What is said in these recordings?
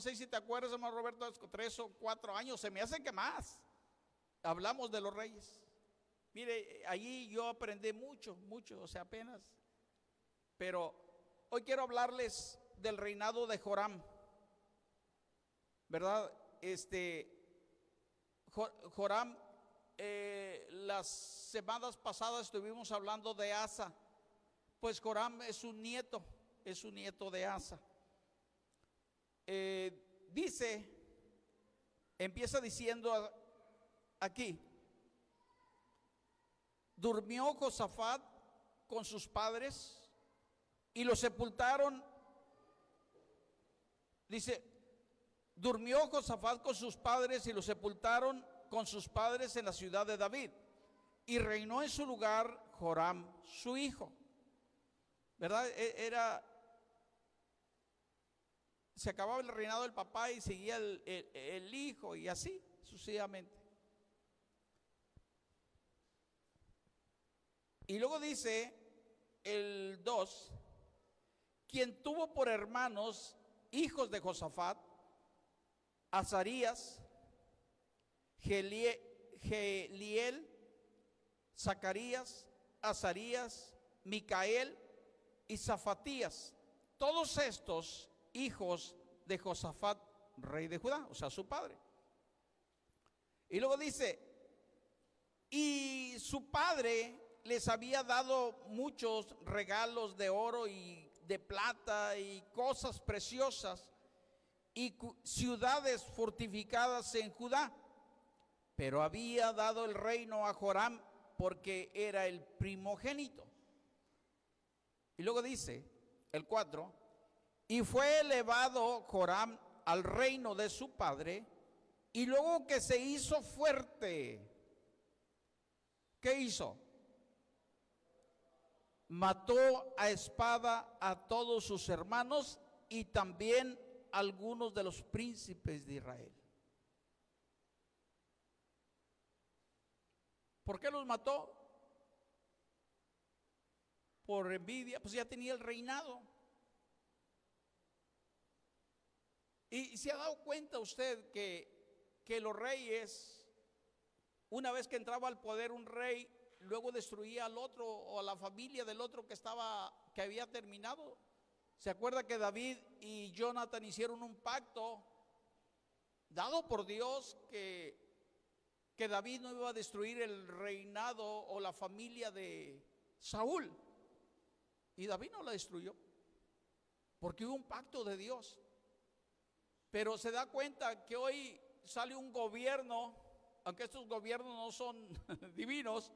sé si te acuerdas, hermano Roberto, 3 o 4 años, se me hace que más. Hablamos de los reyes. Mire, allí yo aprendí mucho, o sea, apenas. Pero hoy quiero hablarles del reinado de Joram, ¿verdad? Joram, las semanas pasadas estuvimos hablando de Asa. Pues Joram es un nieto de Asa. Empieza diciendo aquí: durmió Josafat con sus padres y lo sepultaron. Dice, durmió Josafat con sus padres y lo sepultaron con sus padres en la ciudad de David, y reinó en su lugar Joram su hijo. ¿Verdad? Se acababa el reinado del papá y seguía el hijo, y así sucesivamente. Y luego dice el 2, quien tuvo por hermanos hijos de Josafat: Azarías, Geliel, Zacarías, Azarías, Micael y Zafatías. Todos estos hijos de Josafat, rey de Judá, o sea, su padre. Y luego dice, y su padre les había dado muchos regalos de oro y de plata y cosas preciosas y ciudades fortificadas en Judá, pero había dado el reino a Joram porque era el primogénito. Y luego dice el 4, y fue elevado Joram al reino de su padre, y luego que se hizo fuerte, ¿qué hizo? Mató a espada a todos sus hermanos y también algunos de los príncipes de Israel. ¿Por qué los mató? Por envidia, pues ya tenía el reinado. Y se ha dado cuenta usted que los reyes, una vez que entraba al poder un rey, luego destruía al otro o a la familia del otro que había terminado. ¿Se acuerda que David y Jonathan hicieron un pacto dado por Dios que David no iba a destruir el reinado o la familia de Saúl? Y David no la destruyó, porque hubo un pacto de Dios. Pero se da cuenta que hoy sale un gobierno, aunque estos gobiernos no son divinos,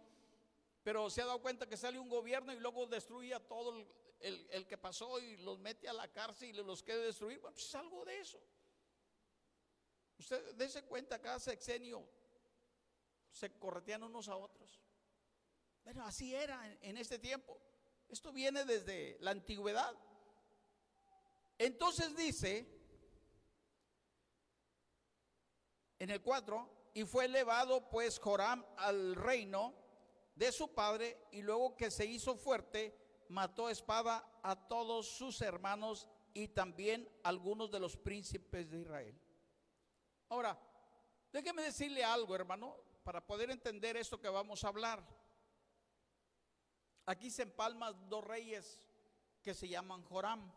pero se ha dado cuenta que sale un gobierno y luego destruye a todo el que pasó y los mete a la cárcel y los quiere destruir. Bueno, pues es algo de eso. Usted dése cuenta, cada sexenio se corretean unos a otros. Bueno, así era en este tiempo. Esto viene desde la antigüedad. Entonces dice en el 4, y fue elevado pues Joram al reino de su padre, y luego que se hizo fuerte, mató a espada a todos sus hermanos y también algunos de los príncipes de Israel. Ahora, déjeme decirle algo, hermano, para poder entender esto que vamos a hablar. Aquí se empalman dos reyes que se llaman Joram,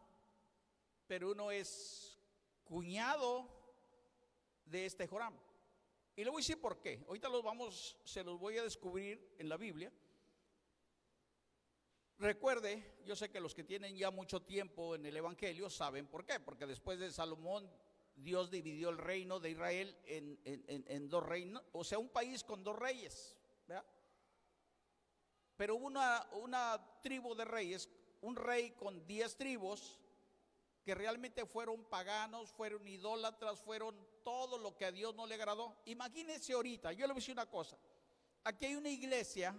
pero uno es cuñado de este Joram. Y le voy a decir por qué. Ahorita se los voy a descubrir en la Biblia. Recuerde, yo sé que los que tienen ya mucho tiempo en el Evangelio saben por qué. Porque después de Salomón, Dios dividió el reino de Israel en dos reinos, o sea, un país con dos reyes, ¿verdad? Pero hubo una tribu de reyes, un rey con 10 tribus, que realmente fueron paganos, fueron idólatras, fueron todo lo que a Dios no le agradó. Imagínense ahorita, yo le voy a decir una cosa, aquí hay una iglesia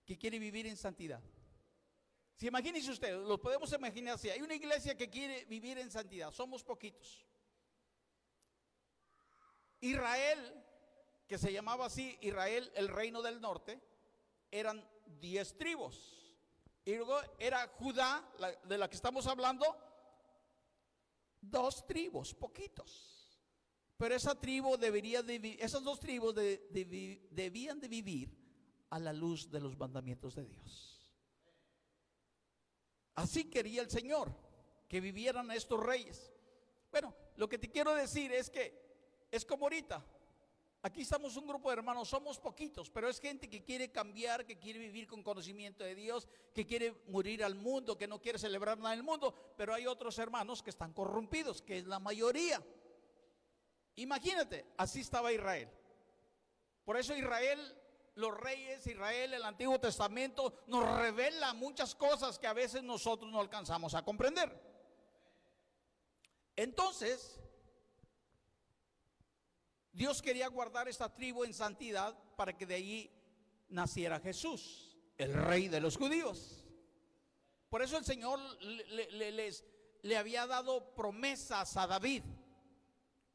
que quiere vivir en santidad. Si imagínense ustedes, lo podemos imaginar así, hay una iglesia que quiere vivir en santidad, somos poquitos. Israel, que se llamaba así, Israel, el reino del norte, eran 10 tribus. Y luego era Judá, de la que estamos hablando, 2 tribus, poquitos. Pero esa tribu esas 2 tribus debían de vivir a la luz de los mandamientos de Dios. Así quería el Señor que vivieran estos reyes. Bueno, lo que te quiero decir es que es como ahorita. Aquí estamos un grupo de hermanos, somos poquitos, pero es gente que quiere cambiar, que quiere vivir con conocimiento de Dios, que quiere morir al mundo, que no quiere celebrar nada del mundo. Pero hay otros hermanos que están corrompidos, que es la mayoría. Imagínate, así estaba Israel. Por eso Israel, los reyes, Israel, el Antiguo Testamento nos revela muchas cosas que a veces nosotros no alcanzamos a comprender. Entonces, Dios quería guardar esta tribu en santidad para que de allí naciera Jesús, el rey de los judíos. Por eso el Señor le había dado promesas a David.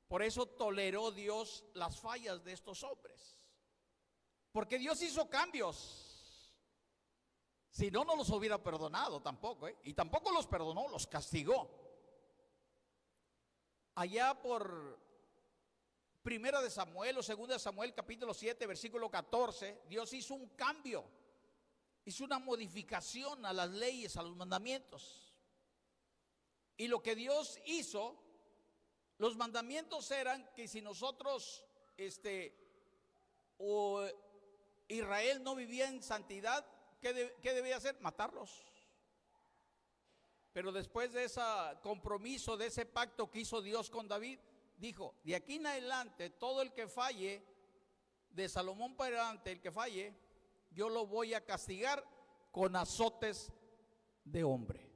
Por eso toleró Dios las fallas de estos hombres. Porque Dios hizo cambios. Si no, no los hubiera perdonado tampoco, Y tampoco los perdonó, los castigó. Allá por Primera de Samuel o Segunda de Samuel, capítulo 7, versículo 14, Dios hizo un cambio. Hizo una modificación a las leyes, a los mandamientos. Y lo que Dios hizo, los mandamientos eran que si nosotros, o Israel no vivía en santidad, ¿qué debía hacer? Matarlos. Pero después de ese compromiso, de ese pacto que hizo Dios con David, dijo, de aquí en adelante, todo el que falle, de Salomón para adelante, el que falle, yo lo voy a castigar con azotes de hombre.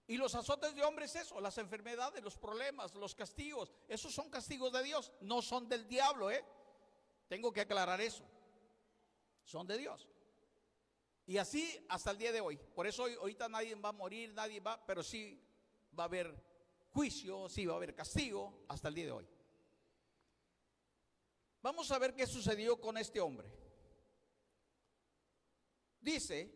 Y los azotes de hombre es eso, las enfermedades, los problemas, los castigos. Esos son castigos de Dios, no son del diablo, Tengo que aclarar eso. Son de Dios. Y así hasta el día de hoy. Por eso ahorita nadie va a morir, pero sí va a haber juicio, sí va a haber castigo hasta el día de hoy. Vamos a ver qué sucedió con este hombre. Dice,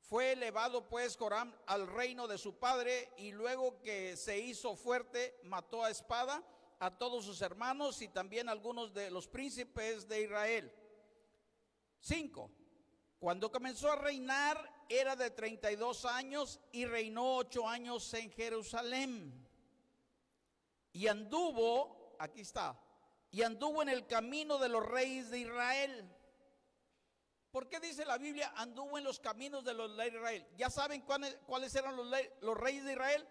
fue elevado pues Joram al reino de su padre, y luego que se hizo fuerte, mató a espada a todos sus hermanos y también a algunos de los príncipes de Israel. 5. Cuando comenzó a reinar era de 32 años y reinó 8 años en Jerusalén. Y anduvo, aquí está, y anduvo en el camino de los reyes de Israel. ¿Por qué dice la Biblia anduvo en los caminos de los reyes de Israel? ¿Ya saben cuáles eran los reyes de Israel?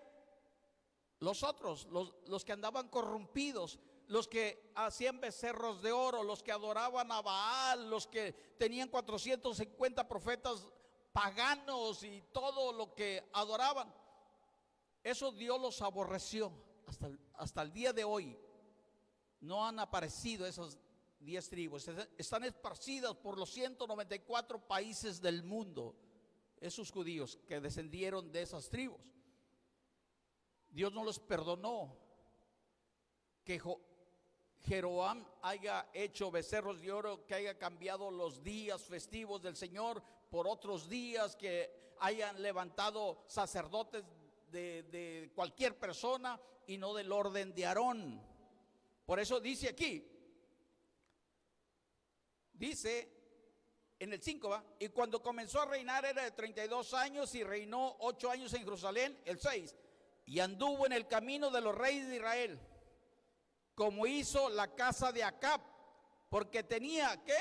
Los otros, los que andaban corrompidos, los que hacían becerros de oro, los que adoraban a Baal, los que tenían 450 profetas paganos y todo lo que adoraban. Eso Dios los aborreció. Hasta el día de hoy no han aparecido esas 10 tribus. Están esparcidas por los 194 países del mundo, esos judíos que descendieron de esas tribus. Dios no los perdonó que Jeroboam haya hecho becerros de oro, que haya cambiado los días festivos del Señor por otros días, que hayan levantado sacerdotes de cualquier persona y no del orden de Aarón. Por eso dice aquí, dice en el 5, y cuando comenzó a reinar era de 32 años y reinó 8 años en Jerusalén. El 6, y anduvo en el camino de los reyes de Israel, como hizo la casa de Acab, porque tenía, ¿qué?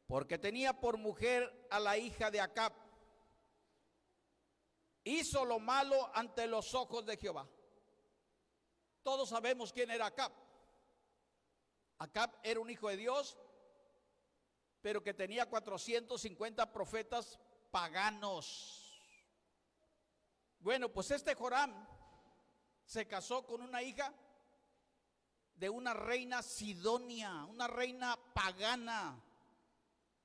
Porque tenía por mujer a la hija de Acab. Hizo lo malo ante los ojos de Jehová. Todos sabemos quién era Acab. Acab era un hijo de Dios, pero que tenía 450 profetas paganos. Bueno, pues este Joram se casó con una hija de una reina sidonia, una reina pagana,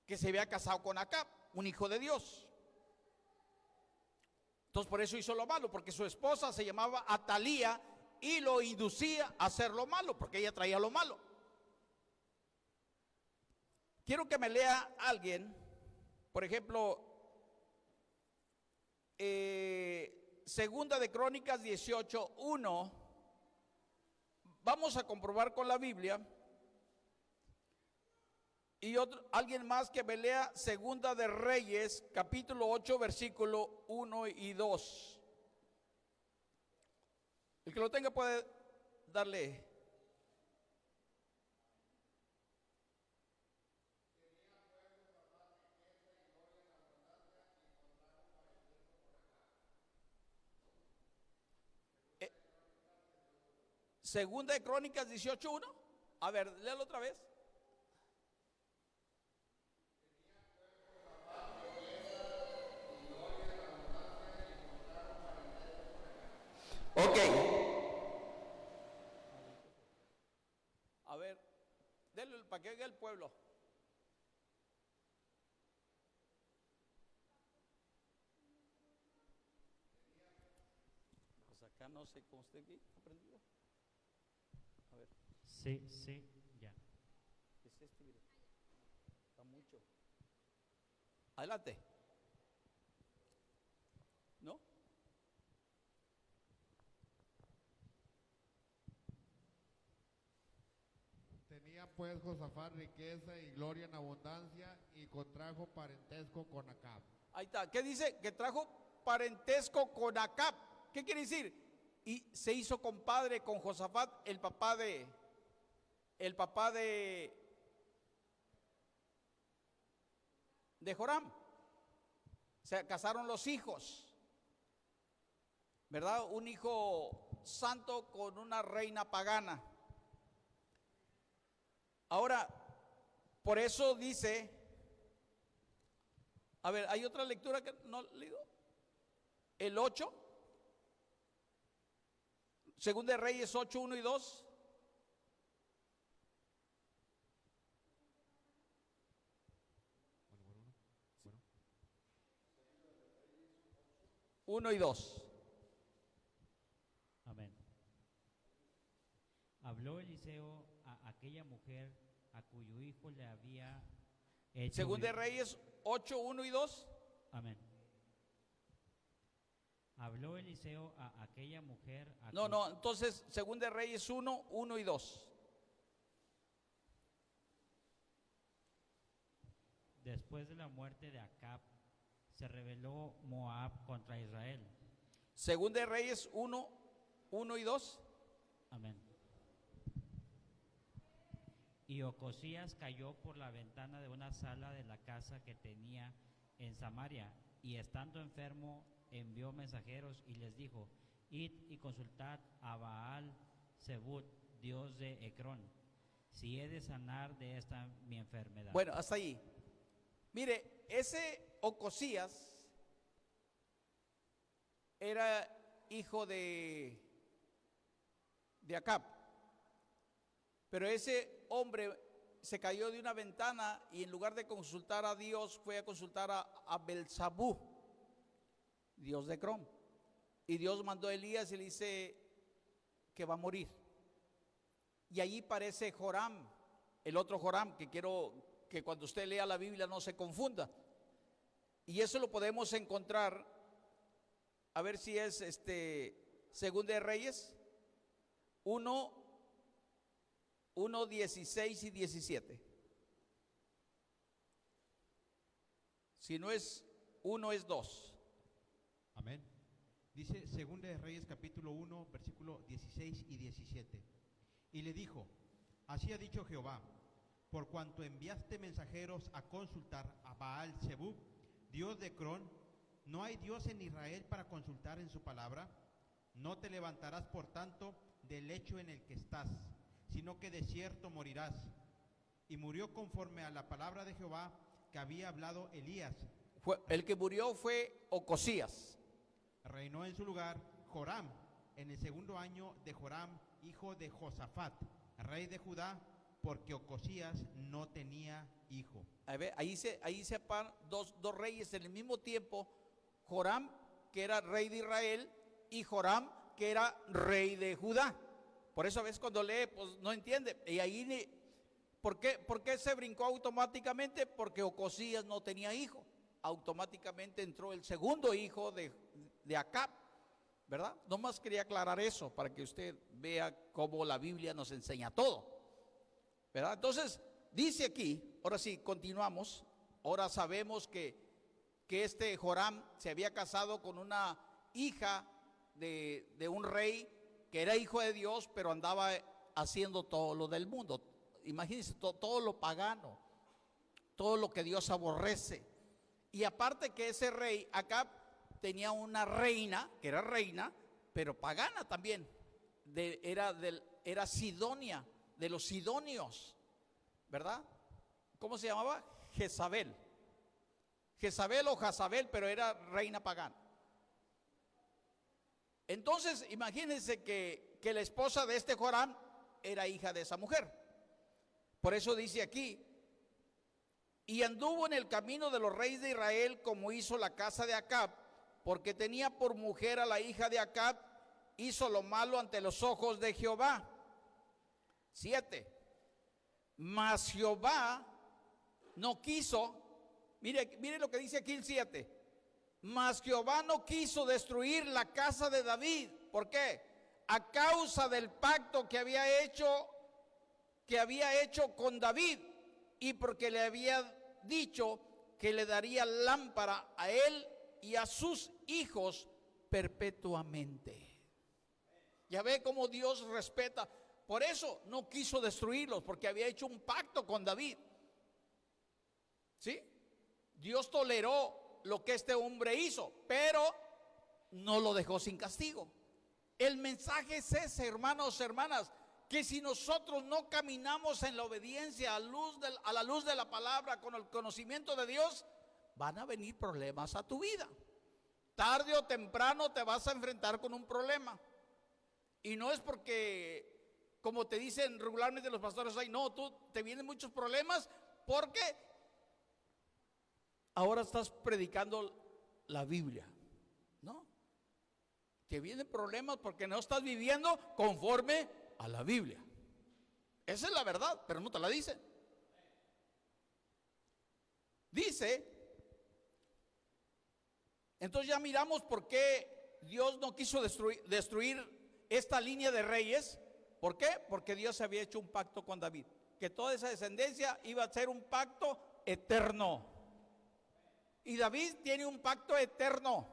que se había casado con Acab, un hijo de Dios. Entonces por eso hizo lo malo, porque su esposa se llamaba Atalía y lo inducía a hacer lo malo, porque ella traía lo malo. Quiero que me lea alguien, por ejemplo, Segunda de Crónicas 18:1. Vamos a comprobar con la Biblia. Y alguien más que me lea Segunda de Reyes, capítulo 8, versículo 1 y 2. El que lo tenga puede darle. Segunda de Crónicas 18:1. A ver, léalo otra vez. Ok. A ver, denle para que oiga el pueblo. Pues acá no sé cómo usted aquí aprendió. A ver. Sí, sí, ya. Es este, mire. Está mucho. Adelante. ¿No? Tenía pues Josafat riqueza y gloria en abundancia y contrajo parentesco con Acab. Ahí está. ¿Qué dice? Que trajo parentesco con Acab. ¿Qué quiere decir? Y se hizo compadre con Josafat, el papá de Joram. Se casaron los hijos, ¿verdad? Un hijo santo con una reina pagana. Ahora, por eso dice, a ver, ¿hay otra lectura que no he leído? El 8, Segunda de Reyes 8, 1 y 2. Uno y 2. Amén. Habló Eliseo a aquella mujer a cuyo hijo le había hecho. Segunda de Reyes 8, 1 y 2. Amén. Habló Eliseo a aquella mujer. No, entonces Segunda de Reyes 1, 1 y 2. Después de la muerte de Acab, se rebeló Moab contra Israel. Segunda de Reyes 1, 1 y 2. Amén. Y Ocosías cayó por la ventana de una sala de la casa que tenía en Samaria, y estando enfermo envió mensajeros y les dijo: id y consultad a Baal Zebut, dios de Ecrón, si he de sanar de esta mi enfermedad. Bueno, hasta ahí. Mire, ese Ocosías era hijo de Acab, pero ese hombre se cayó de una ventana y en lugar de consultar a Dios fue a consultar a Belzabú, dios de Ecrón, y Dios mandó a Elías y le dice que va a morir. Y allí parece Joram, el otro Joram, que quiero que cuando usted lea la Biblia no se confunda. Y eso lo podemos encontrar, a ver si es Segunda de Reyes 1, 16 y 17. Si no es 1, es 2. Amén. Dice Segunda de Reyes capítulo 1, versículo 16 y 17. Y le dijo: así ha dicho Jehová, por cuanto enviaste mensajeros a consultar a Baal Zebub, dios de Ecrón, ¿no hay Dios en Israel para consultar en su palabra? No te levantarás por tanto del lecho en el que estás, sino que de cierto morirás. Y murió conforme a la palabra de Jehová que había hablado Elías. El que murió fue Ocosías. Reinó en su lugar Joram, en el segundo año de Joram, hijo de Josafat, rey de Judá, porque Ocosías no tenía hijo. A ver, ahí se paran dos reyes en el mismo tiempo: Joram, que era rey de Israel, y Joram, que era rey de Judá. Por eso a veces cuando lee, pues no entiende. Y ahí, ¿por qué se brincó automáticamente? Porque Ocosías no tenía hijo. automáticamente entró el segundo hijo de Acab, ¿verdad? Nomás quería aclarar eso para que usted vea cómo la Biblia nos enseña todo, ¿verdad? Entonces, dice aquí, ahora sí, continuamos. Ahora sabemos que este Joram se había casado con una hija de un rey que era hijo de Dios, pero andaba haciendo todo lo del mundo. Imagínense, todo lo pagano, todo lo que Dios aborrece. Y aparte que ese rey Acab tenía una reina, que era reina, pero pagana también, era Sidonia, de los sidonios, ¿verdad? ¿Cómo se llamaba? Jezabel. Jezabel o Jazabel, pero era reina pagana. Entonces, imagínense que la esposa de este Joram era hija de esa mujer. Por eso dice aquí, y anduvo en el camino de los reyes de Israel como hizo la casa de Acab, porque tenía por mujer a la hija de Acab, hizo lo malo ante los ojos de Jehová. 7. Mas Jehová no quiso, mire lo que dice aquí el 7. Mas Jehová no quiso destruir la casa de David. ¿Por qué? A causa del pacto que había hecho con David, y porque le había dicho que le daría lámpara a él y a sus hijos perpetuamente. Ya ve cómo Dios respeta. Por eso no quiso destruirlos, porque había hecho un pacto con David. ¿Sí? Dios toleró lo que este hombre hizo, pero no lo dejó sin castigo. El mensaje es ese, hermanos, hermanas, que si nosotros no caminamos en la obediencia a la luz de la palabra, con el conocimiento de Dios, van a venir problemas a tu vida. Tarde o temprano te vas a enfrentar con un problema. Y no es porque, como te dicen regularmente los pastores, ay, no, tú te vienen muchos problemas porque ahora estás predicando la Biblia, ¿no? Te vienen problemas porque no estás viviendo conforme a la Biblia. Esa es la verdad, pero no te la dicen. Dice, entonces ya miramos por qué Dios no quiso destruir esta línea de reyes. ¿Por qué? Porque Dios había hecho un pacto con David, que toda esa descendencia iba a ser un pacto eterno. Y David tiene un pacto eterno.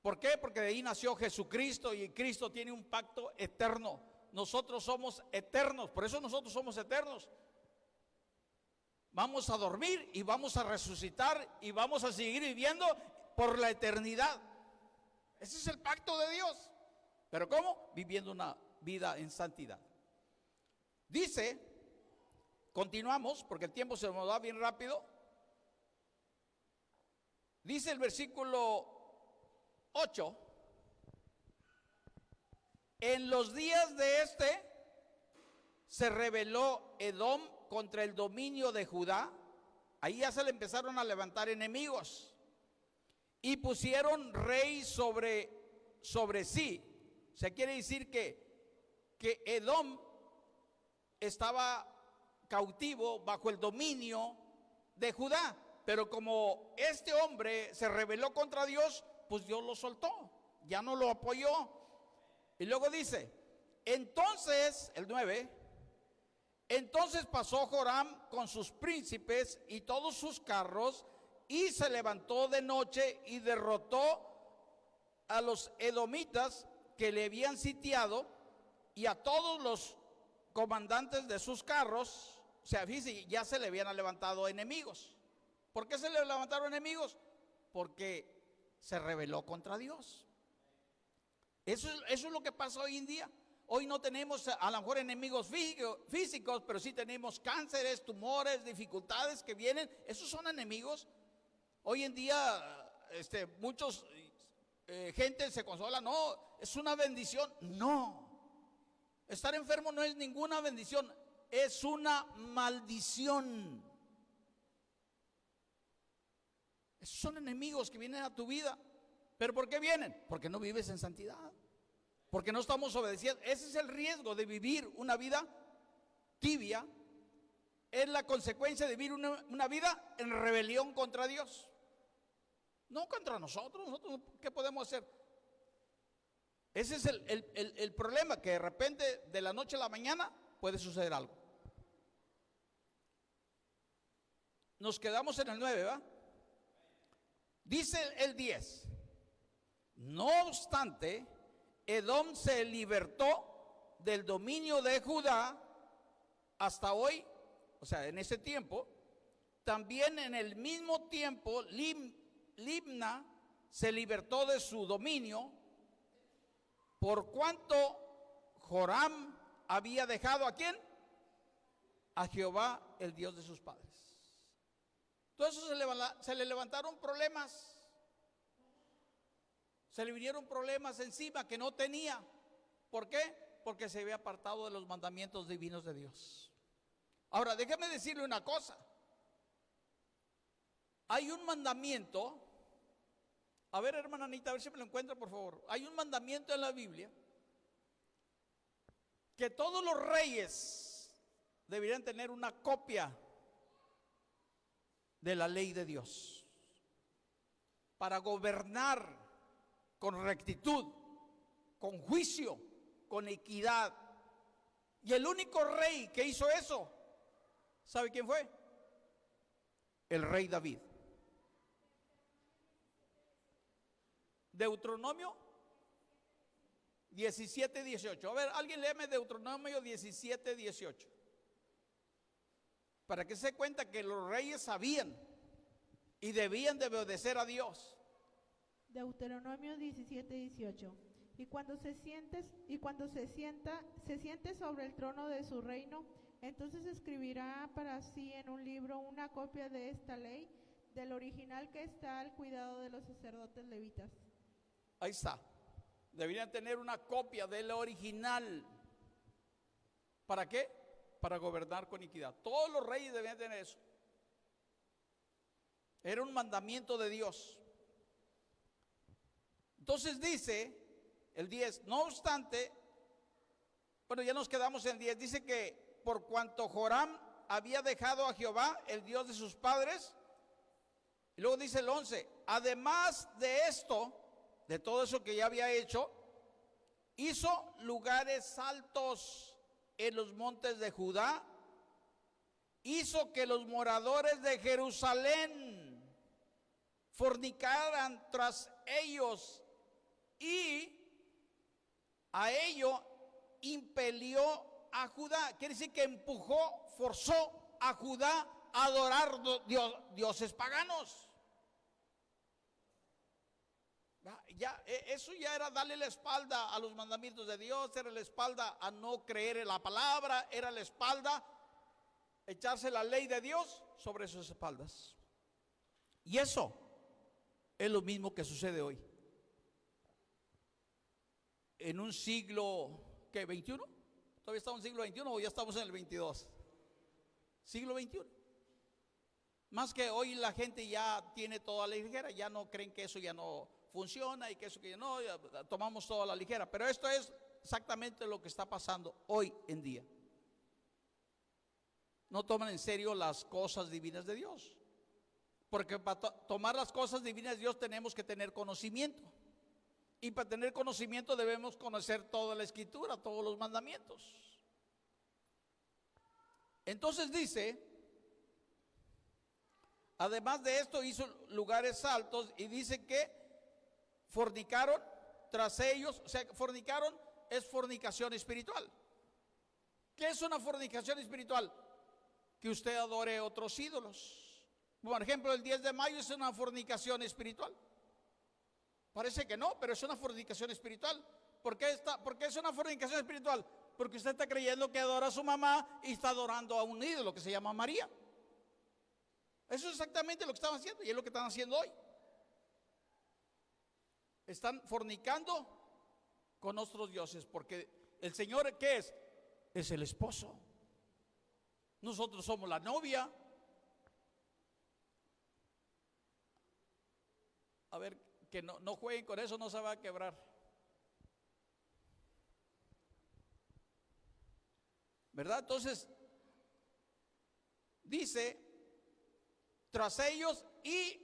¿Por qué? Porque de ahí nació Jesucristo, y Cristo tiene un pacto eterno. Nosotros somos eternos, por eso nosotros somos eternos. Vamos a dormir y vamos a resucitar y vamos a seguir viviendo por la eternidad. Ese es el pacto de Dios. ¿Pero cómo? Viviendo una vida en santidad. Dice, continuamos porque el tiempo se nos va bien rápido. Dice el versículo 8: en los días de se rebeló Edom contra el dominio de Judá. Ahí ya se le empezaron a levantar enemigos y pusieron rey sobre sí. O sea, quiere decir que Edom estaba cautivo bajo el dominio de Judá. Pero como este hombre se rebeló contra Dios, pues Dios lo soltó, ya no lo apoyó. Y luego dice, entonces, el 9, entonces pasó Joram con sus príncipes y todos sus carros, y se levantó de noche y derrotó a los edomitas que le habían sitiado y a todos los comandantes de sus carros. O sea, fíjense, ya se le habían levantado enemigos. ¿Por qué se le levantaron enemigos? Porque se rebeló contra Dios. Eso es lo que pasa hoy en día. Hoy no tenemos a lo mejor enemigos físicos, pero sí tenemos cánceres, tumores, dificultades que vienen. Esos son enemigos. Hoy en día muchos gente se consola, no, es una bendición. No, estar enfermo no es ninguna bendición, es una maldición. Esos son enemigos que vienen a tu vida. ¿Pero por qué vienen? Porque no vives en santidad, porque no estamos obedeciendo. Ese es el riesgo de vivir una vida tibia. Es la consecuencia de vivir una vida en rebelión contra Dios. No contra nosotros. Nosotros, ¿qué podemos hacer? Ese es el problema, que de repente, de la noche a la mañana, puede suceder algo. Nos quedamos en el 9, ¿va? Dice el 10. No obstante, Edom se libertó del dominio de Judá hasta hoy, o sea, en ese tiempo. También en el mismo tiempo, Libna se libertó de su dominio, por cuanto Joram había dejado ¿a quién? A Jehová, el Dios de sus padres. Entonces se le levantaron problemas, se le vinieron problemas encima que no tenía. ¿Por qué? Porque se había apartado de los mandamientos divinos de Dios. Ahora, déjeme decirle una cosa. Hay un mandamiento. A ver, hermana Anita, a ver si me lo encuentra, por favor. Hay un mandamiento en la Biblia que todos los reyes deberían tener una copia de la ley de Dios para gobernar con rectitud, con juicio, con equidad. Y el único rey que hizo eso, ¿sabe quién fue? El rey David. Deuteronomio 17:18. A ver, alguien léeme Deuteronomio 17:18. Para que se dé cuenta que los reyes sabían y debían de obedecer a Dios. Deuteronomio 17:18. Y cuando se siente sobre el trono de su reino, entonces escribirá para sí en un libro una copia de esta ley, del original que está al cuidado de los sacerdotes levitas. Ahí está. Deberían tener una copia del original. ¿Para qué? Para gobernar con equidad. Todos los reyes debían tener eso. Era un mandamiento de Dios. Entonces dice el 10, no obstante, bueno, ya nos quedamos en el 10, dice que por cuanto Joram había dejado a Jehová, el Dios de sus padres, y luego dice el 11, además de esto, de todo eso que ya había hecho, hizo lugares altos en los montes de Judá, hizo que los moradores de Jerusalén fornicaran tras ellos, y a ello impelió a Judá. Quiere decir que empujó, forzó a Judá a adorar dioses paganos. Eso ya era darle la espalda a los mandamientos de Dios, era la espalda a no creer en la palabra, era la espalda echarse la ley de Dios sobre sus espaldas. Y eso es lo mismo que sucede hoy. En un siglo, ¿qué? ¿21? ¿Todavía estamos en el siglo XXI o ya estamos en el 22? Siglo XXI. Más que hoy la gente ya tiene toda a la ligera, ya no creen que eso ya no funciona y que eso que ya no, ya tomamos todo a la ligera. Pero esto es exactamente lo que está pasando hoy en día. No toman en serio las cosas divinas de Dios. Porque para tomar las cosas divinas de Dios tenemos que tener conocimiento. Y para tener conocimiento debemos conocer toda la escritura, todos los mandamientos. Entonces dice, además de esto hizo lugares altos, y dice que fornicaron tras ellos. O sea, fornicaron es fornicación espiritual. ¿Qué es una fornicación espiritual? Que usted adore otros ídolos. Por ejemplo, el 10 de mayo es una fornicación espiritual. Parece que no, pero es una fornicación espiritual. ¿Por qué es una fornicación espiritual? Porque usted está creyendo que adora a su mamá y está adorando a un ídolo que se llama María. Eso es exactamente lo que están haciendo y es lo que están haciendo hoy. Están fornicando con nuestros dioses, porque el Señor, ¿qué es? Es el esposo. Nosotros somos la novia. A ver, que no jueguen con eso, no se va a quebrar. ¿Verdad? Entonces, dice, tras ellos y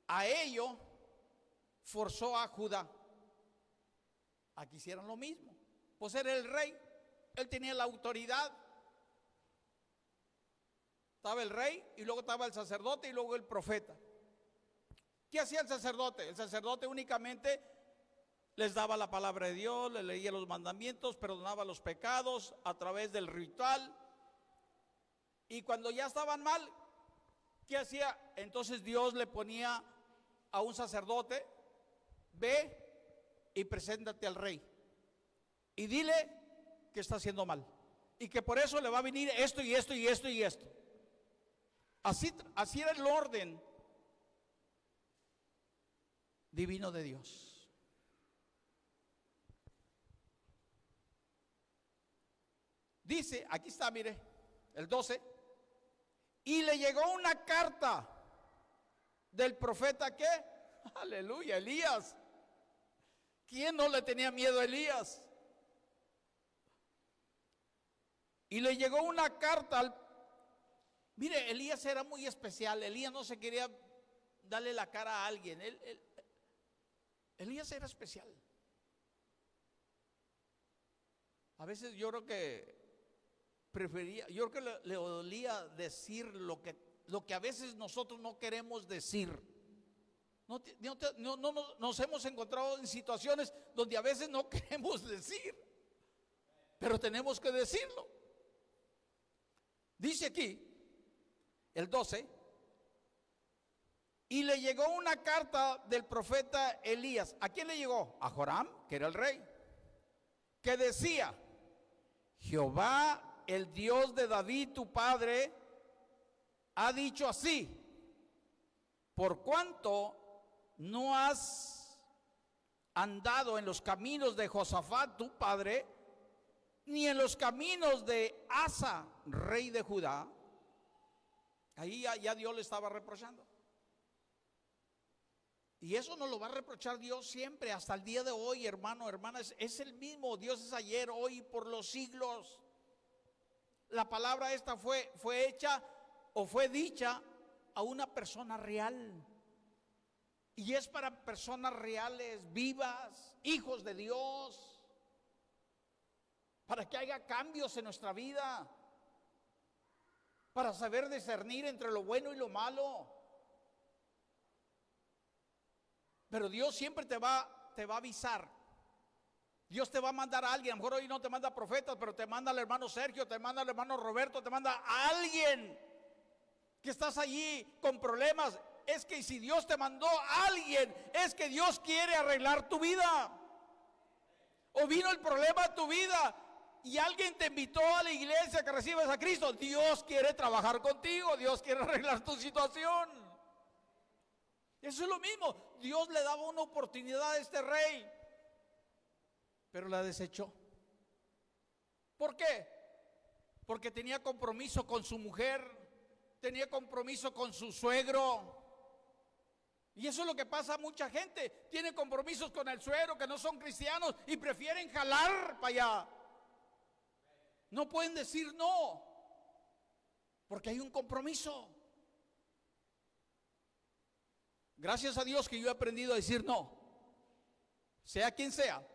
a ello, forzó a Judá a que hicieran lo mismo. Pues era el rey, él tenía la autoridad. Estaba el rey y luego estaba el sacerdote y luego el profeta. ¿Qué hacía el sacerdote? El sacerdote únicamente les daba la palabra de Dios, les leía los mandamientos, perdonaba los pecados a través del ritual. Y cuando ya estaban mal, ¿qué hacía? Entonces Dios le ponía a un sacerdote: ve y preséntate al rey y dile que está haciendo mal y que por eso le va a venir esto y esto y esto y esto. Así era el orden divino de Dios. Dice, aquí está, mire, el 12. Y le llegó una carta del profeta, ¿qué? Aleluya, Elías. ¿Quién no le tenía miedo a Elías? Y le llegó una carta Mire, Elías era muy especial. Elías no se quería darle la cara a alguien. Elías era especial. A veces yo creo que yo creo que le dolía decir lo que a veces nosotros no queremos decir. No, nos hemos encontrado en situaciones donde a veces no queremos decir, pero tenemos que decirlo. Dice aquí, el 12, y le llegó una carta del profeta Elías. ¿A quién le llegó? A Joram, que era el rey, que decía: Jehová, el Dios de David tu padre, ha dicho así: por cuanto no has andado en los caminos de Josafat tu padre, ni en los caminos de Asa, rey de Judá. Ahí ya Dios le estaba reprochando. Y eso nos lo va a reprochar Dios siempre, hasta el día de hoy, hermano, hermana. Es el mismo. Dios es ayer, hoy y por los siglos. La palabra esta fue hecha o fue dicha a una persona real. Y es para personas reales, vivas, hijos de Dios, para que haya cambios en nuestra vida, para saber discernir entre lo bueno y lo malo. Pero Dios siempre te va a avisar. Dios te va a mandar a alguien. A lo mejor hoy no te manda profetas, pero te manda al hermano Sergio, te manda al hermano Roberto, te manda a alguien que estás allí con problemas. Es que si Dios te mandó a alguien, es que Dios quiere arreglar tu vida. O vino el problema a tu vida y alguien te invitó a la iglesia que recibes a Cristo. Dios quiere trabajar contigo, Dios quiere arreglar tu situación. Eso es lo mismo. Dios le daba una oportunidad a este rey, pero la desechó. ¿Por qué? Porque tenía compromiso con su mujer, tenía compromiso con su suegro. Y eso es lo que pasa a mucha gente. Tiene compromisos con el suegro que no son cristianos y prefieren jalar para allá. No pueden decir no, porque hay un compromiso. Gracias a Dios que yo he aprendido a decir no, sea quien sea,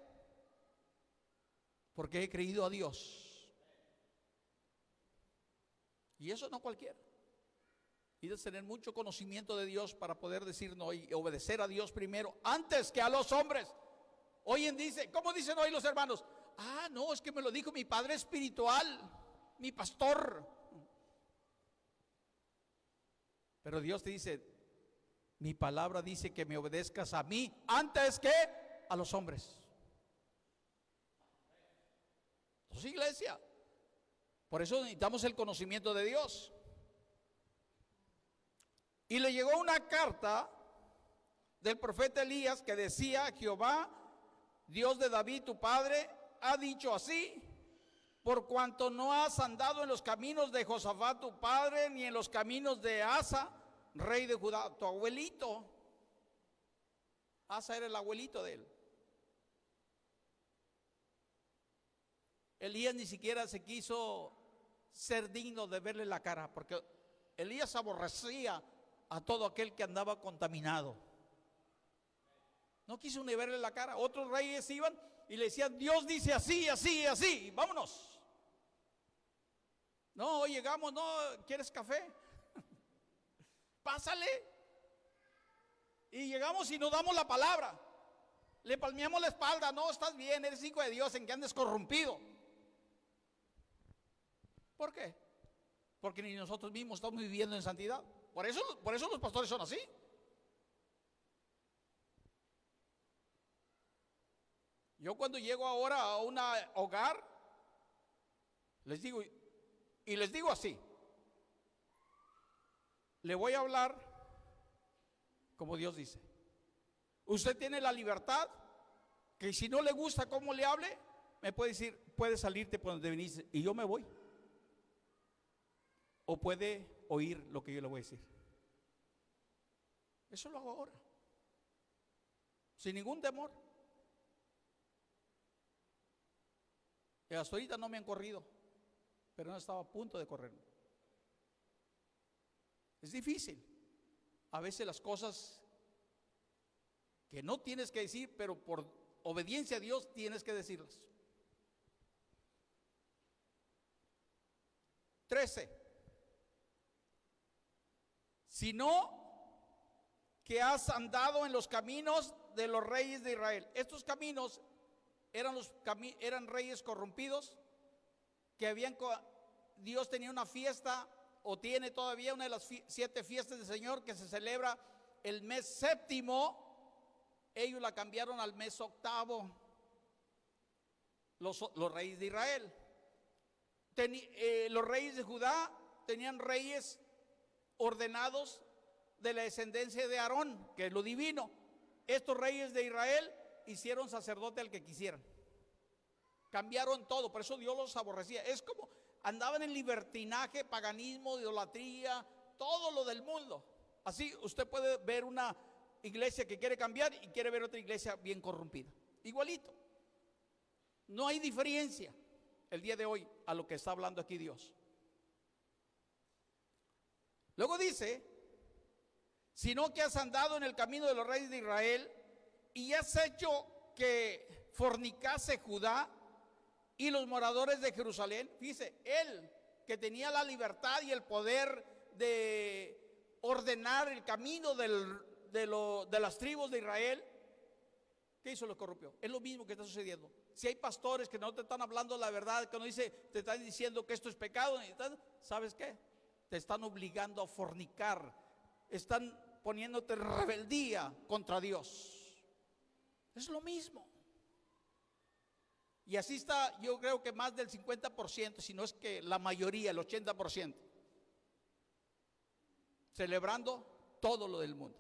porque he creído a Dios. Y eso no cualquiera. Y de tener mucho conocimiento de Dios para poder decir no y obedecer a Dios primero, antes que a los hombres. Hoy en dice, ¿cómo dicen hoy los hermanos? Ah, no, es que me lo dijo mi padre espiritual, mi pastor. Pero Dios te dice, mi palabra dice que me obedezcas a mí antes que a los hombres. Entonces, iglesia, por eso necesitamos el conocimiento de Dios. Y le llegó una carta del profeta Elías que decía: Jehová, Dios de David tu padre, ha dicho así: por cuanto no has andado en los caminos de Josafat tu padre, ni en los caminos de Asa, rey de Judá, tu abuelito. Asa era el abuelito de él. Elías ni siquiera se quiso ser digno de verle la cara, porque Elías aborrecía a todo aquel que andaba contaminado. No quiso ni verle la cara. Otros reyes iban y le decían, Dios dice así, así, así, vámonos. No, llegamos, no, ¿quieres café? Pásale. Y llegamos y nos damos la palabra. Le palmeamos la espalda. No, estás bien, eres hijo de Dios, en que andes corrompido. ¿Por qué? Porque ni nosotros mismos estamos viviendo en santidad. Por eso los pastores son así. Yo cuando llego ahora a un hogar, les digo, y les digo así, le voy a hablar como Dios dice. Usted tiene la libertad que si no le gusta cómo le hable, me puede decir, puede salirte por donde venís y yo me voy. O puede oír lo que yo le voy a decir. Eso lo hago ahora, sin ningún temor. Y hasta ahorita no me han corrido, pero no estaba a punto de correrme. Es difícil. A veces las cosas que no tienes que decir, pero por obediencia a Dios tienes que decirlas. 13. Sino que has andado en los caminos de los reyes de Israel. Estos caminos eran reyes corrompidos que Dios tenía una fiesta, o tiene todavía una de las 7 fiestas del Señor que se celebra el mes séptimo. Ellos la cambiaron al mes octavo, los reyes de Israel. Los reyes de Judá tenían reyes ordenados de la descendencia de Aarón, que es lo divino. Estos reyes de Israel hicieron sacerdote al que quisieran. Cambiaron todo, por eso Dios los aborrecía. Es como andaban en libertinaje, paganismo, idolatría, todo lo del mundo. Así usted puede ver una iglesia que quiere cambiar y quiere ver otra iglesia bien corrompida. Igualito. No hay diferencia el día de hoy a lo que está hablando aquí Dios. Luego dice, sino que has andado en el camino de los reyes de Israel y has hecho que fornicase Judá y los moradores de Jerusalén. Fíjese, él que tenía la libertad y el poder de ordenar el camino de las tribus de Israel, ¿qué hizo? Lo corrompió. Es lo mismo que está sucediendo. Si hay pastores que no te están hablando la verdad, que no te están diciendo que esto es pecado, ¿sabes qué? Te están obligando a fornicar, están poniéndote en rebeldía contra Dios. Es lo mismo. Y así está, yo creo que más del 50%, si no es que la mayoría, el 80%, celebrando todo lo del mundo.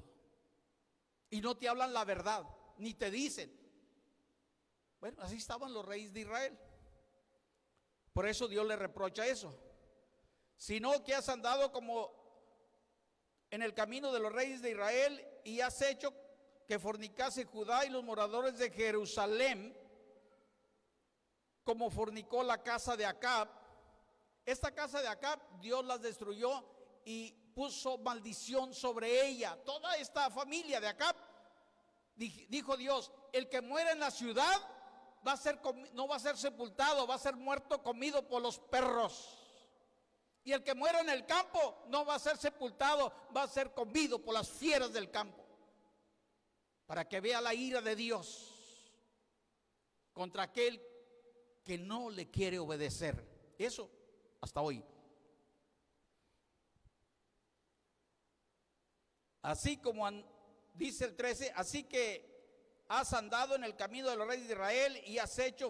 Y no te hablan la verdad, ni te dicen. Bueno, así estaban los reyes de Israel. Por eso Dios le reprocha eso. Sino que has andado como en el camino de los reyes de Israel y has hecho que fornicase Judá y los moradores de Jerusalén, como fornicó la casa de Acab. Esta casa de Acab Dios las destruyó y puso maldición sobre ella. Toda esta familia de Acab, dijo Dios, el que muera en la ciudad no va a ser sepultado, va a ser muerto, comido por los perros. Y el que muera en el campo no va a ser sepultado, va a ser comido por las fieras del campo. Para que vea la ira de Dios contra aquel que no le quiere obedecer. Eso hasta hoy. Así como dice el 13, así que has andado en el camino de los reyes de Israel y has hecho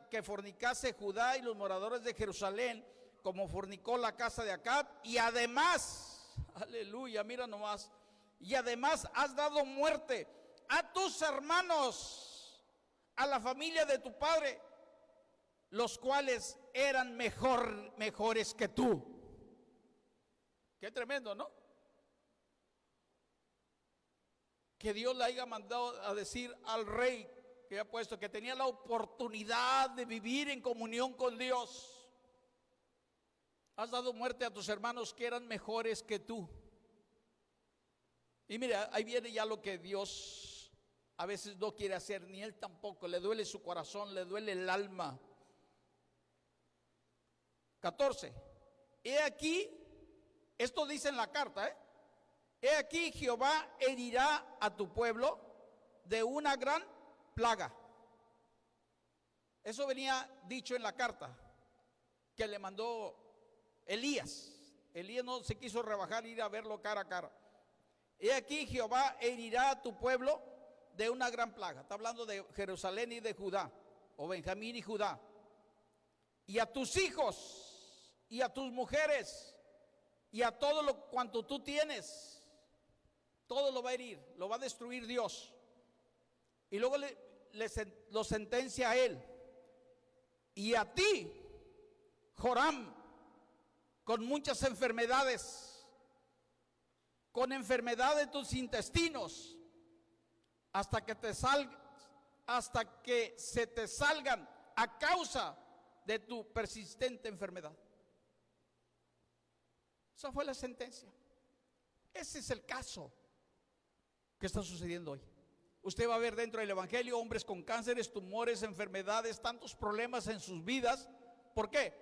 que fornicase Judá y los moradores de Jerusalén, como fornicó la casa de Acab, y además, aleluya, mira nomás, y además has dado muerte a tus hermanos, a la familia de tu padre, los cuales eran mejores que tú. Qué tremendo, ¿no? Que Dios le haya mandado a decir al rey que ha puesto que tenía la oportunidad de vivir en comunión con Dios. Has dado muerte a tus hermanos que eran mejores que tú. Y mira, ahí viene ya lo que Dios a veces no quiere hacer, ni él tampoco, le duele su corazón, le duele el alma. 14. He aquí, esto dice en la carta, he aquí Jehová herirá a tu pueblo de una gran plaga. Eso venía dicho en la carta que le mandó Elías. Elías no se quiso rebajar, ir a verlo cara a cara. He aquí Jehová herirá a tu pueblo de una gran plaga. Está hablando de Jerusalén y de Judá, o Benjamín y Judá. Y a tus hijos, y a tus mujeres, y a todo lo cuanto tú tienes, todo lo va a herir, lo va a destruir Dios. Y luego lo sentencia a él. Y a ti, Joram, con muchas enfermedades, con enfermedad de tus intestinos, hasta que se te salgan a causa de tu persistente enfermedad. Esa fue la sentencia. Ese es el caso que está sucediendo hoy. Usted va a ver dentro del evangelio hombres con cánceres, tumores, enfermedades, tantos problemas en sus vidas. ¿Por qué?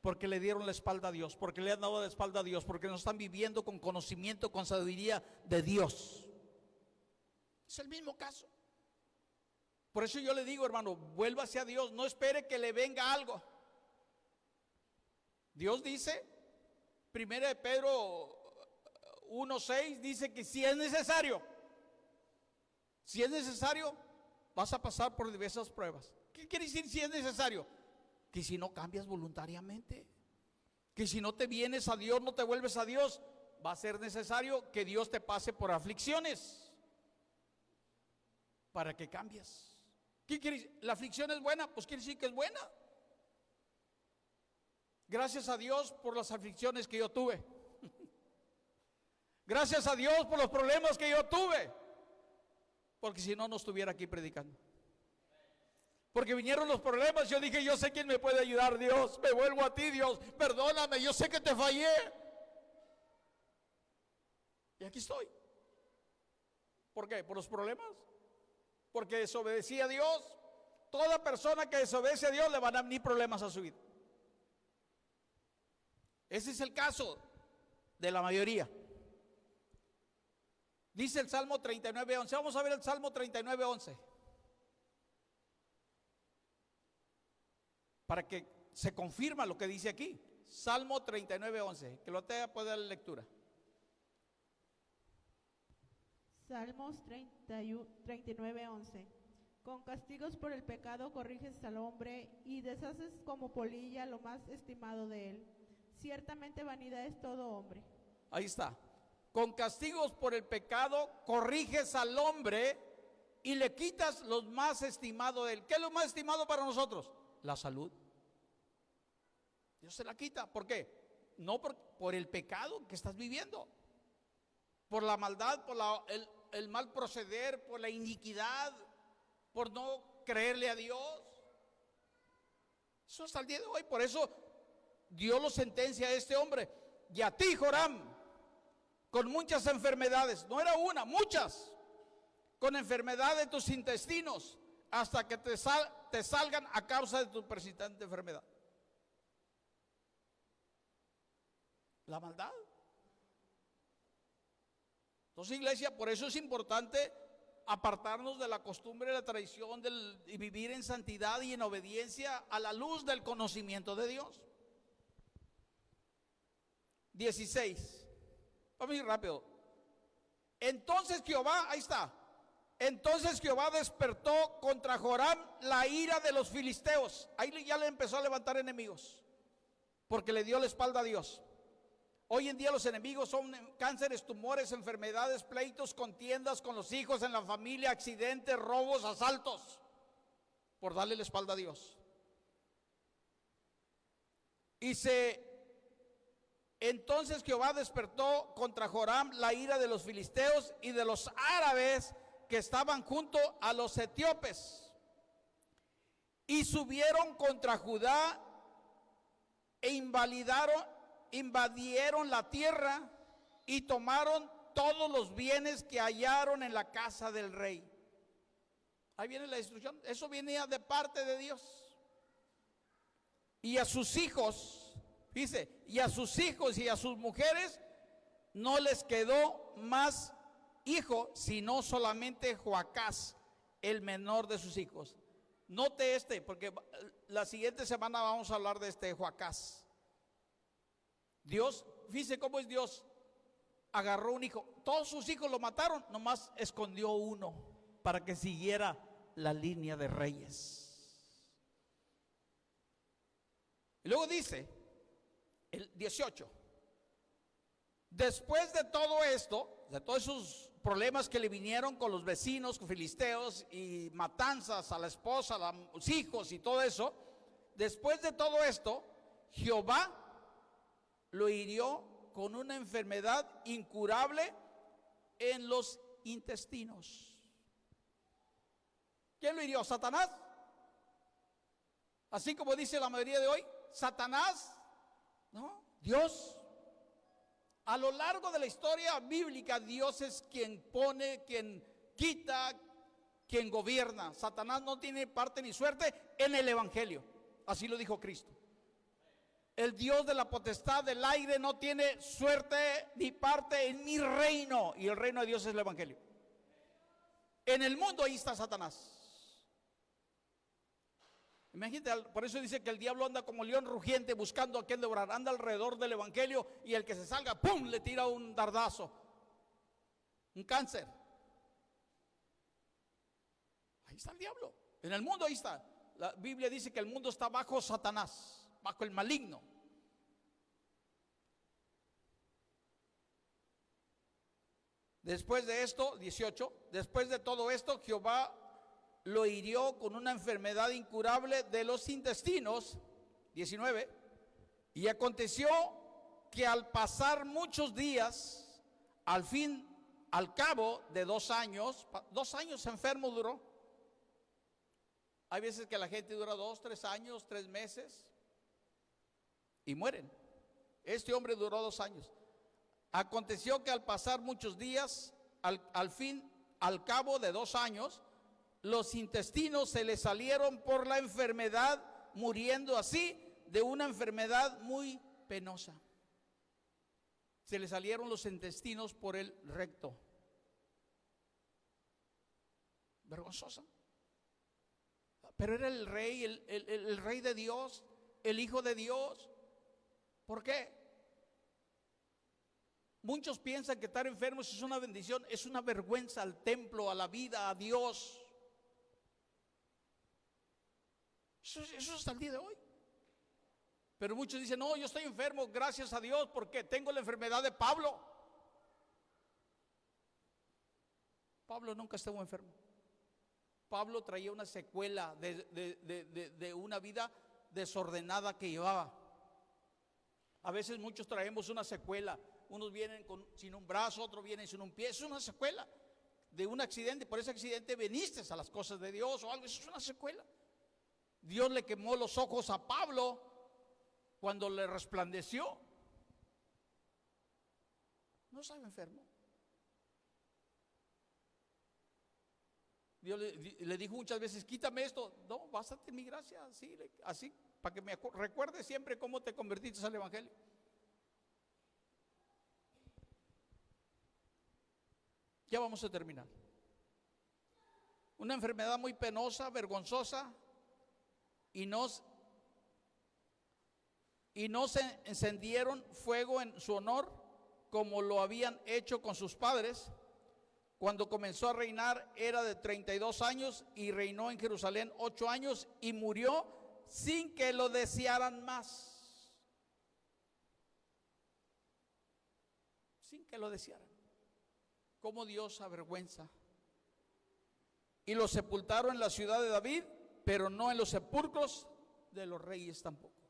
Porque le dieron la espalda a Dios, porque le han dado la espalda a Dios, porque no están viviendo con conocimiento, con sabiduría de Dios. Es el mismo caso. Por eso yo le digo, hermano, vuélvase a Dios, no espere que le venga algo. Dios dice, 1 Pedro 1:6, dice que si es necesario, vas a pasar por diversas pruebas. ¿Qué quiere decir si es necesario? Que si no cambias voluntariamente, que si no te vienes a Dios, no te vuelves a Dios, va a ser necesario que Dios te pase por aflicciones para que cambies. ¿Qué quiere decir? ¿La aflicción es buena? Pues quiere decir que es buena. Gracias a Dios por las aflicciones que yo tuve. Gracias a Dios por los problemas que yo tuve. Porque si no, no estuviera aquí predicando. Porque vinieron los problemas, yo dije, yo sé quién me puede ayudar, Dios. Me vuelvo a ti, Dios. Perdóname, yo sé que te fallé. Y aquí estoy. ¿Por qué? ¿Por los problemas? Porque desobedecí a Dios. Toda persona que desobedece a Dios le van a venir problemas a su vida. Ese es el caso de la mayoría. Dice el Salmo 39:11. Vamos a ver el Salmo 39:11. Para que se confirma lo que dice aquí. Salmo 39:11. Que lo tenga, puede dar lectura. Salmos 39:11. Con castigos por el pecado corriges al hombre y deshaces como polilla lo más estimado de él. Ciertamente vanidad es todo hombre. Ahí está. Con castigos por el pecado corriges al hombre y le quitas lo más estimado de él. ¿Qué es lo más estimado para nosotros? La salud. Dios se la quita. ¿Por qué? No por el pecado que estás viviendo, por la maldad, por el mal proceder, por la iniquidad, por no creerle a Dios. Eso hasta el día de hoy. Por eso Dios lo sentencia a este hombre. Y a ti, Joram, con muchas enfermedades, no era una, muchas, con enfermedad de tus intestinos, hasta que te salgan a causa de tu persistente enfermedad. La maldad. Entonces, iglesia, por eso es importante apartarnos de la costumbre, de la tradición y vivir en santidad y en obediencia a la luz del conocimiento de Dios. 16. Vamos a ir rápido. Entonces Jehová, ahí está. Entonces Jehová despertó contra Joram la ira de los filisteos. Ahí ya le empezó a levantar enemigos, porque le dio la espalda a Dios. Hoy en día los enemigos son cánceres, tumores, enfermedades, pleitos, contiendas con los hijos, en la familia, accidentes, robos, asaltos, por darle la espalda a Dios. Entonces Jehová despertó contra Joram la ira de los filisteos y de los árabes que estaban junto a los etíopes, y subieron contra Judá e invadieron la tierra y tomaron todos los bienes que hallaron en la casa del rey. Ahí viene la instrucción. Eso venía de parte de Dios. Y a sus hijos, dice, y a sus hijos y a sus mujeres no les quedó más hijo, sino solamente Joacás, el menor de sus hijos. Note porque la siguiente semana vamos a hablar de Joacás. Dios, fíjese cómo es Dios. Agarró un hijo, todos sus hijos lo mataron, nomás escondió uno para que siguiera la línea de reyes. Y luego dice el 18: después de todo esto, de todos esos problemas que le vinieron con los vecinos filisteos y matanzas a la esposa, a los hijos y todo eso, después de todo esto, Jehová lo hirió con una enfermedad incurable en los intestinos. ¿Quién lo hirió? ¿Satanás? Así como dice la mayoría de hoy, ¿Satanás? No, Dios. A lo largo de la historia bíblica, Dios es quien pone, quien quita, quien gobierna. Satanás no tiene parte ni suerte en el evangelio. Así lo dijo Cristo. El Dios de la potestad del aire no tiene suerte ni parte en mi reino. Y el reino de Dios es el evangelio. En el mundo ahí está Satanás. Imagínate, por eso dice que el diablo anda como león rugiente buscando a quien devorar. Anda alrededor del evangelio y el que se salga, ¡pum!, le tira un dardazo, un cáncer. Ahí está el diablo. En el mundo ahí está. La Biblia dice que el mundo está bajo Satanás, bajo el maligno. Después de esto, 18, después de todo esto, Jehová lo hirió con una enfermedad incurable de los intestinos, 19, y aconteció que al pasar muchos días, al cabo de 2 años, 2 años enfermo duró. Hay veces que la gente dura 2, 3 años, 3 meses y mueren. Este hombre duró 2 años. Aconteció que al pasar muchos días, al cabo de 2 años, los intestinos se le salieron por la enfermedad, muriendo así de una enfermedad muy penosa. Se le salieron los intestinos por el recto. Vergonzosa. Pero era el rey, el rey de Dios, el hijo de Dios. ¿Por qué? Muchos piensan que estar enfermos es una bendición, es una vergüenza al templo, a la vida, a Dios. Eso es hasta el día de hoy. Pero muchos dicen, no, yo estoy enfermo, gracias a Dios, porque tengo la enfermedad de Pablo. Pablo nunca estuvo enfermo. Pablo traía una secuela de una vida desordenada que llevaba. A veces muchos traemos una secuela. Unos vienen sin un brazo, otros vienen sin un pie. Es una secuela de un accidente. Por ese accidente veniste a las cosas de Dios o algo. Eso es una secuela. Dios le quemó los ojos a Pablo cuando le resplandeció. No estaba enfermo. Dios le dijo muchas veces, quítame esto. No, bástate en mi gracia. Así, para que me recuerde siempre cómo te convertiste al evangelio. Ya vamos a terminar. Una enfermedad muy penosa, vergonzosa, y no se encendieron fuego en su honor como lo habían hecho con sus padres. Cuando comenzó a reinar era de 32 años y reinó en Jerusalén 8 años y murió sin que lo desearan más. Sin que lo desearan. Como Dios avergüenza. Y lo sepultaron en la ciudad de David, pero no en los sepulcros de los reyes tampoco.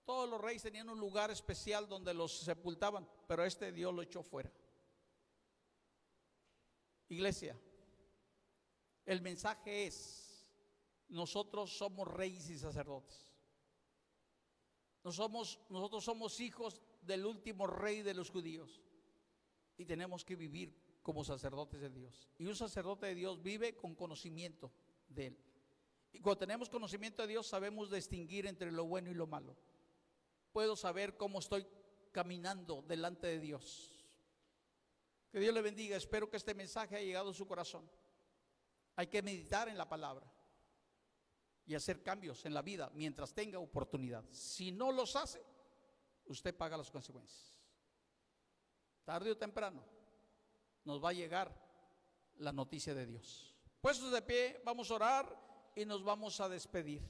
Todos los reyes tenían un lugar especial donde los sepultaban, pero Dios lo echó fuera. Iglesia, el mensaje es, nosotros somos reyes y sacerdotes. Nosotros somos hijos del último rey de los judíos y tenemos que vivir como sacerdotes de Dios. Y un sacerdote de Dios vive con conocimiento de Él. Y cuando tenemos conocimiento de Dios, sabemos distinguir entre lo bueno y lo malo. Puedo saber cómo estoy caminando delante de Dios. Que Dios le bendiga. Espero que este mensaje haya llegado a su corazón. Hay que meditar en la palabra y hacer cambios en la vida mientras tenga oportunidad. Si no los hace, usted paga las consecuencias. Tarde o temprano nos va a llegar la noticia de Dios. Puestos de pie, vamos a orar y nos vamos a despedir.